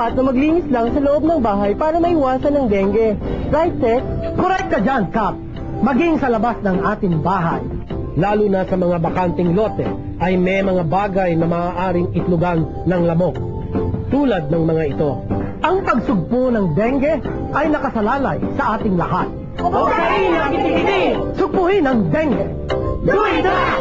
sapat na maglinis lang sa loob ng bahay para maiwasan ng dengue. Right, Seth? Correct ka dyan, Kap. Maging sa labas ng ating bahay. Lalo na sa mga bakanting lote ay may mga bagay na maaaring itlugan ng lamok. Tulad ng mga ito. Ang pagsugpo ng dengue ay nakasalalay sa ating lahat. Okay, nakikiti! Sugpuhin ang dengue! Do it na!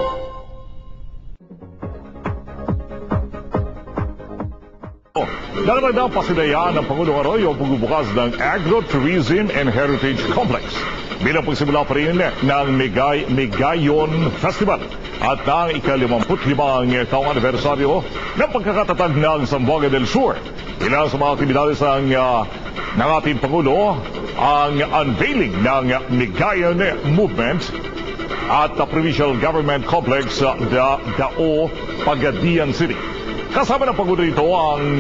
Naranagang pasinayaan ng Pangulong Arroyo ang pagbubukas ng Agro-Tourism and Heritage Complex bilang pagsimula pa rin ng Megayon Festival at ang ika-55 taong anibersaryo ng pagkakatatag ng Zamboanga del Sur. Ilan sa mga aktibidades ng ating Pangulo ang unveiling ng Megayon Movement at the Provincial Government Complex Dao, Pagadian City. Kasama ng Pangulo ito ang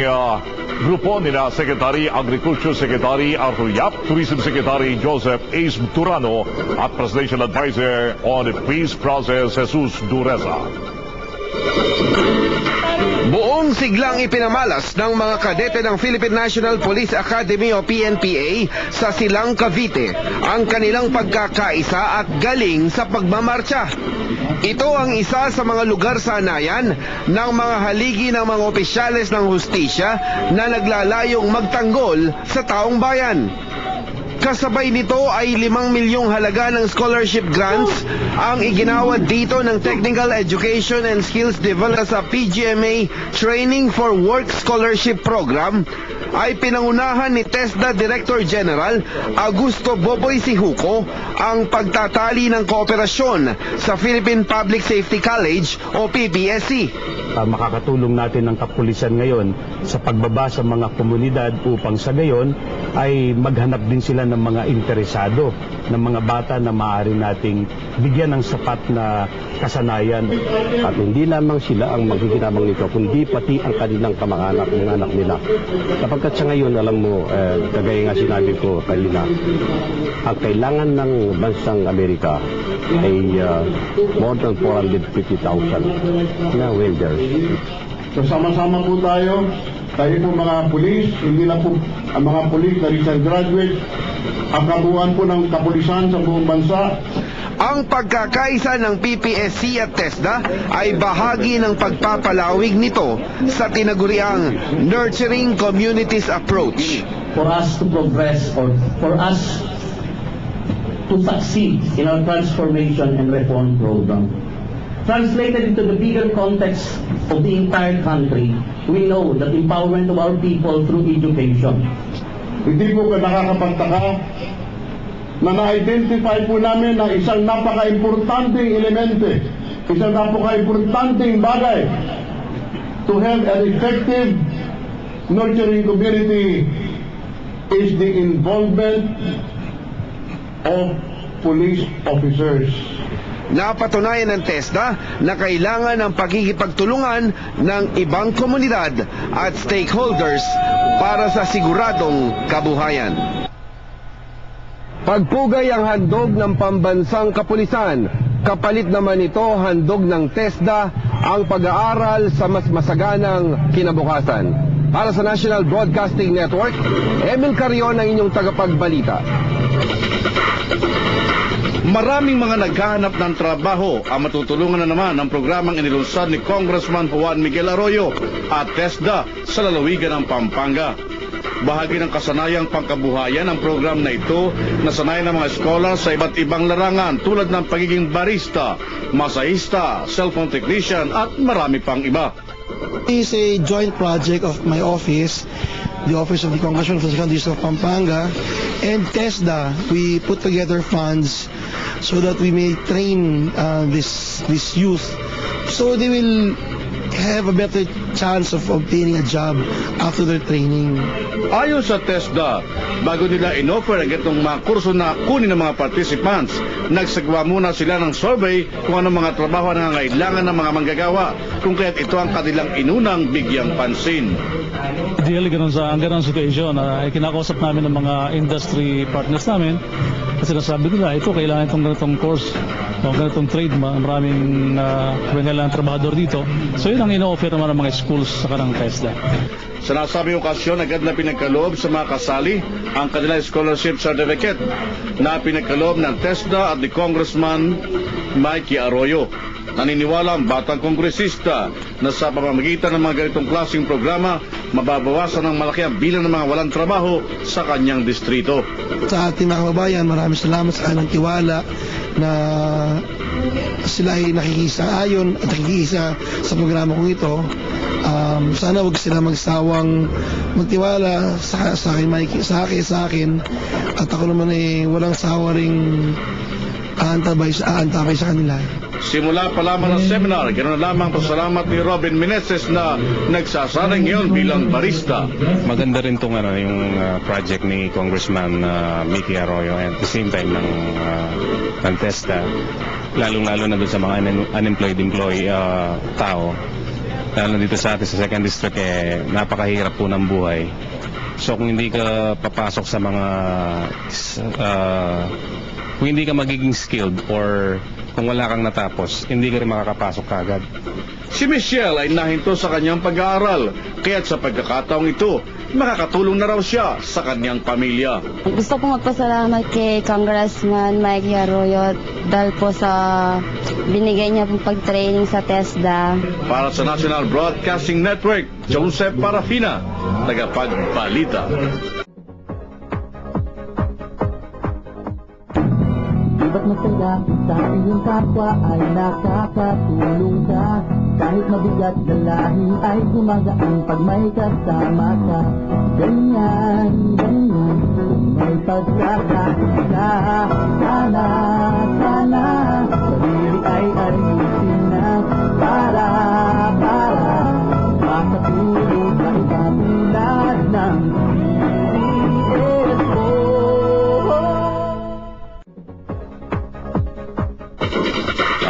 grupo nila Secretary Agriculture Secretary Arthur Yap, Tourism Secretary Joseph Ace Turano at Presidential Advisor on the Peace Process Jesus Dureza. Buong siglang ipinamalas ng mga kadete ng Philippine National Police Academy o PNPA sa Silang Cavite ang kanilang pagkakaisa at galing sa pagmamarcha. Ito ang isa sa mga lugar sa anayan ng mga haligi ng mga opisyales ng hustisya na naglalayong magtanggol sa taong bayan. Kasabay nito ay 5 milyong halaga ng scholarship grants ang iginawad dito ng Technical Education and Skills Development sa PGMA Training for Work Scholarship Program ay pinangunahan ni TESDA Director General Augusto Boboy Sihuco ang pagtatali ng kooperasyon sa Philippine Public Safety College o PPSC. Makakatulong natin ng kapulisan ngayon sa pagbaba sa mga komunidad upang sa gayon ay maghanap din sila ng mga interesado, ng mga bata na maaari nating bigyan ng sapat na kasanayan. At hindi lamang sila ang magkikinabang nito, kundi pati ang kanilang kamag-anak, mga anak nila. Sapagkat sa ngayon, alam mo, kagaya nga sinabi ko kanina, ang kailangan ng bansang Amerika ay more than 450,000 na welders. So sama-sama po tayo po mga pulis, hindi lang po ang mga pulis na recent graduates, ang kabuuan po ng kapulisan sa buong bansa. Ang pagkakaisa ng PPSC at TESDA ay bahagi ng pagpapalawig nito sa tinaguriang Nurturing Communities Approach. For us to progress or for us to succeed in our transformation and reform program. Translated into the bigger context of the entire country, we know that empowerment of our people through education. Hindi po nakakapagtaka na na-identify po namin na isang napaka-importanting elemente, isang napaka-importanting bagay to have an effective nurturing community is the involvement of police officers. Napatunayan ng TESDA na kailangan ng pagkikipagtulungan ng ibang komunidad at stakeholders para sa siguradong kabuhayan. Pagpugay ang handog ng pambansang kapulisan, kapalit naman ito handog ng TESDA ang pag-aaral sa mas masaganang kinabukasan. Para sa National Broadcasting Network, Emil Carion ang inyong tagapagbalita. Maraming mga naghahanap ng trabaho ang matutulungan na naman ng programang inilunsad ni Congressman Juan Miguel Arroyo at TESDA sa lalawigan ng Pampanga. Bahagi ng kasanayang pangkabuhayan ang program na ito na sanay ng mga eskola sa iba't ibang larangan tulad ng pagiging barista, masahista, cellphone technician at marami pang iba. It is a joint project of my office, the Office of the Congressman for the Second District of Pampanga, and TESDA. We put together funds so that we may train this youth so they will have a better chance of obtaining a job after their training. Ayon sa TESDA, bago nila inoffer ang itong mga kurso na kunin ng mga participants, nagsagawa muna sila ng survey kung anong mga trabaho na nangangailangan ng mga manggagawa, kung kaya't ito ang kanilang inunang bigyang pansin. Ideally, ang ganun situation, ay kinakausap namin ng mga industry partners namin kasi nasabi nila, ito kailangan itong ganitong course o ganitong trade, maraming kailangan trabahador dito. So yun ang ino-offer naman ng mga schools sa kanang TESDA. Sa nasabing okasyon, agad na pinagkaloob sa mga kasali ang kanilang scholarship certificate na pinagkaloob ng TESDA at ni Congressman Mikey Arroyo. Naniniwala ang batang kongresista na sa pamamagitan ng mga ganitong klaseng programa, mababawasan ng malaki ang bilang ng mga walang trabaho sa kanyang distrito. Sa ating mga kababayan, maraming salamat sa kanilang tiwala na sila ay nakikisa-ayon at nakikisa sa programa kong ito. Sana wag sila magsawang magtiwala sa akin, Mikey, sa akin, at ako naman ay walang sawa ring aantabay sa kanila. Simula pa lamang ng seminar, ganoon lamang pasalamat ni Robin Meneses na nagsasanay ngayon bilang barista. Maganda rin itong yung project ni Congressman Mickey Arroyo at the same time ng TESDA, lalong-lalo na doon sa mga unemployed tao. Lalo dito sa atin sa 2nd District, napakahirap po ng buhay. So kung hindi ka papasok sa mga kung hindi ka magiging skilled or kung wala kang natapos, hindi ka rin makakapasok kagad. Si Michelle ay nahinto sa kanyang pag-aaral, kaya't sa pagkakataong ito, makakatulong na raw siya sa kanyang pamilya. Gusto ko magpasalamat kay Congressman Mikey Arroyo dahil po sa binigay niya pong pag-training sa TESDA. Para sa National Broadcasting Network, Joseph Parafina, tagapagbalita. Ba't masaya sa iyong kapwa ay nakakatulong ka? Kahit mabigat na lahi ay gumagaan pag may kasama ka. Ganyan, ganyan, may pagkakasya. Sana, sana, sarili ay ayusin na para makatulong sa katulad ng CSO.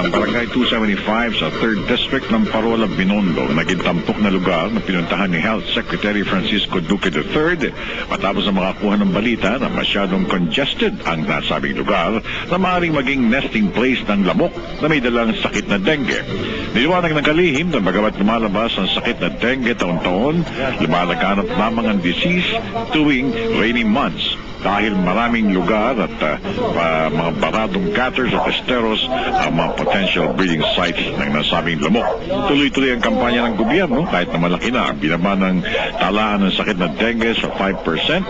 Ang Barangay 275 sa 3rd District ng Parola, Binondo, naging tampok na lugar na pinuntahan ni Health Secretary Francisco Duque III matapos na makakuha ng balita na masyadong congested ang nasabing lugar na maaaring maging nesting place ng lamok na may dalang sakit na dengue. Niliwanag ng kalihim na bagamat lumalabas ang sakit na dengue taon-taon, lumalaganap lamang ang disease tuwing rainy months. Dahil maraming lugar at mga baradong gutters at esteros ang mga potential breeding sites ng nasabing lamok. Tuloy-tuloy ang kampanya ng gobyerno kahit na malaki na ang binaba ng talaan ng sakit na dengue sa 5%, 5%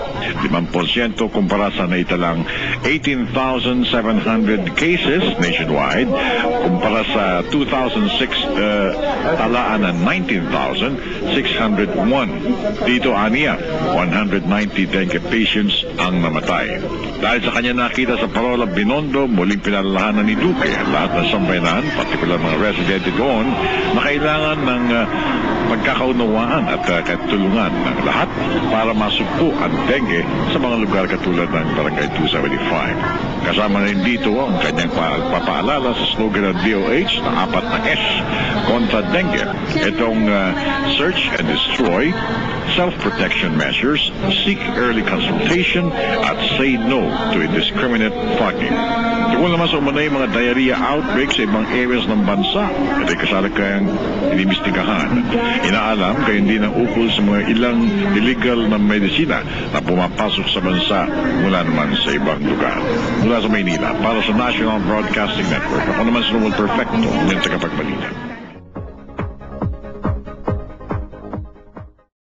kumpara sa naitalang 18,700 cases nationwide, kumpara sa 2006 talaan ng 19,601. Dito aniya, 190 dengue patients ang namatay. Dahil sa kanya nakita sa Parola, Binondo, muling pinalalahanan ni Duque ang lahat ng sambayanan, partikular mga residente doon, na kailangan ng pagkakaunawaan at katulungan ng lahat para masugpo ang dengue sa mga lugar katulad ng Barangay 275. Kasama rin dito ang kanyang pagpapaalala sa slogan ng DOH na 4 na S kontra dengue. Itong search and destroy, self-protection measures, seek early consultation, at say no to indiscriminate fogging. Tungkol naman sa umunay mga diarrhea outbreak sa ibang areas ng bansa, ito'y kasalukuyang inimbestigahan. Inaalam gayon din ang ukol sa mga ilang illegal na medisina na pumapasok sa bansa mula naman sa ibang lugar. Mula sa Maynila, para sa National Broadcasting Network, ako naman si Noel Perfecto, ng tagapagbalita.